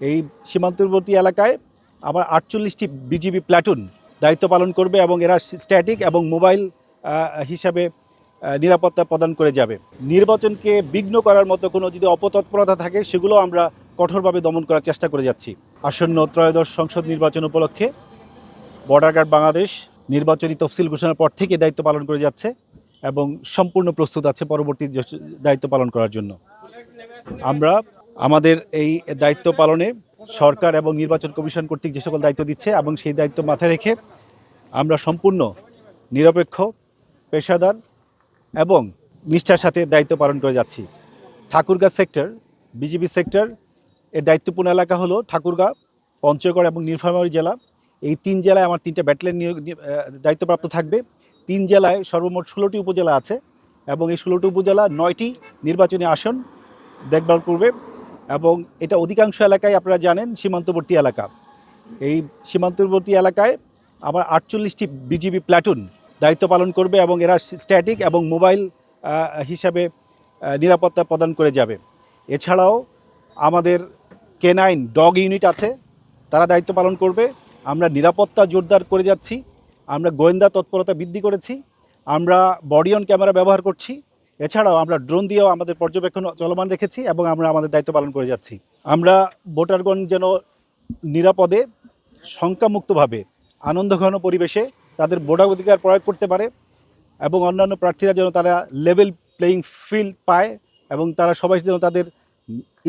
এই সীমান্তবর্তী এলাকায় আবার 48টি বিজিবি প্ল্যাটুন দায়িত্ব পালন করবে এবং এরা স্ট্যাটিক এবং মোবাইল হিসাবে নিরাপত্তা প্রদান করে যাবে। নির্বাচনকে বিঘ্ন করার মতো কোনো যদি অপতৎপরতা থাকে সেগুলো আমরা কঠোরভাবে দমন করার চেষ্টা করে যাচ্ছি। আসন্ন ত্রয়োদশ সংসদ নির্বাচন উপলক্ষে বর্ডার গার্ড বাংলাদেশ নির্বাচনী তফসিল ঘোষণার পর থেকে দায়িত্ব পালন করে যাচ্ছে এবং সম্পূর্ণ প্রস্তুত আছে পরবর্তী দায়িত্ব পালন করার জন্য। আমরা আমাদের এই দায়িত্ব পালনে সরকার এবং নির্বাচন কমিশন কর্তৃক যে সকল দায়িত্ব দিচ্ছে এবং সেই দায়িত্ব মাথায় রেখে আমরা সম্পূর্ণ নিরপেক্ষ, পেশাদার এবং নিষ্ঠার সাথে দায়িত্ব পালন করে যাচ্ছি। ঠাকুরগাঁ সেক্টর, বিজিবি সেক্টর এর দায়িত্বপূর্ণ এলাকা হলো ঠাকুরগাঁ, পঞ্চগড় এবং নীলফামারী জেলা। এই 3 জেলায় আমার 3টা ব্যাটালিয়ন দায়িত্বপ্রাপ্ত থাকবে। 3 জেলায় সর্বমোট 16টি উপজেলা আছে এবং এই 16টি উপজেলা 9টি নির্বাচনী আসন দেখভাল করবে এবং এটা অধিকাংশ এলাকায় আপনারা জানেন সীমান্তবর্তী এলাকা। এই সীমান্তবর্তী এলাকায় আবার 48টি বিজিবি প্ল্যাটুন দায়িত্ব পালন করবে এবং এরা স্ট্যাটিক এবং মোবাইল হিসাবে নিরাপত্তা প্রদান করে যাবে। এছাড়াও আমাদের K9 ডগ ইউনিট আছে, তারা দায়িত্ব পালন করবে। আমরা নিরাপত্তা জোরদার করে যাচ্ছি, আমরা গোয়েন্দা তৎপরতা বৃদ্ধি করেছি, আমরা বডি অন ক্যামেরা ব্যবহার করছি। এছাড়াও আমরা ড্রোন দিয়েও আমাদের পর্যবেক্ষণ চলমান রেখেছি এবং আমরা আমাদের দায়িত্ব পালন করে যাচ্ছি। আমরা ভোটারগণ যেন নিরাপদে, শঙ্কামুক্তভাবে, আনন্দঘন পরিবেশে তাদের ভোটাধিকার প্রয়োগ করতে পারে এবং অন্যান্য প্রার্থীরা যেন তারা লেভেল প্লেয়িং ফিল্ড পায় এবং তারা সবাই যেন তাদের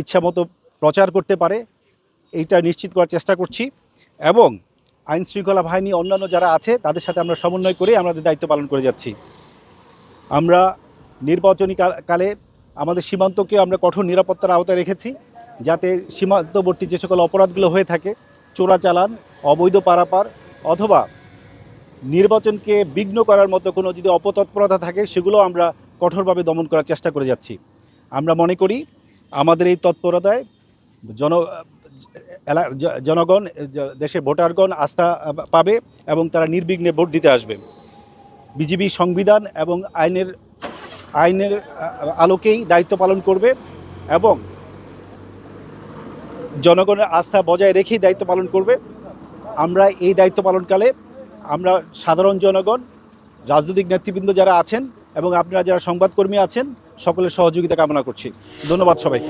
ইচ্ছামতো প্রচার করতে পারে, এইটা নিশ্চিত করার চেষ্টা করছি। এবং আইনশৃঙ্খলা বাহিনী অন্যান্য যারা আছে তাদের সাথে আমরা সমন্বয় করে আমাদের দায়িত্ব পালন করে যাচ্ছি। আমরা নির্বাচনী কালে আমাদের সীমান্তকে আমরা কঠোর নিরাপত্তার আওতায় রেখেছি, যাতে সীমান্তবর্তী যে সকল অপরাধগুলো হয়ে থাকে, চোরাচালান, অবৈধ পারাপার অথবা নির্বাচনকে বিঘ্ন করার মতো কোনো যদি অপতৎপরতা থাকে সেগুলো আমরা কঠোরভাবে দমন করার চেষ্টা করে যাচ্ছি। আমরা মনে করি আমাদের এই তৎপরতায় জনগণ, দেশের ভোটারগণ আস্থা পাবে এবং তারা নির্বিঘ্নে ভোট দিতে আসবে। বিজিবি সংবিধান এবং আইনের আলোকেই দায়িত্ব পালন করবে এবং জনগণের আস্থা বজায় রেখেই দায়িত্ব পালন করবে। আমরা এই দায়িত্ব পালনকালে আমরা সাধারণ জনগণ, রাজনৈতিক নেতৃবৃন্দ যারা আছেন এবং আপনারা যারা সংবাদকর্মী আছেন সকলের সহযোগিতা কামনা করছি। ধন্যবাদ সবাই।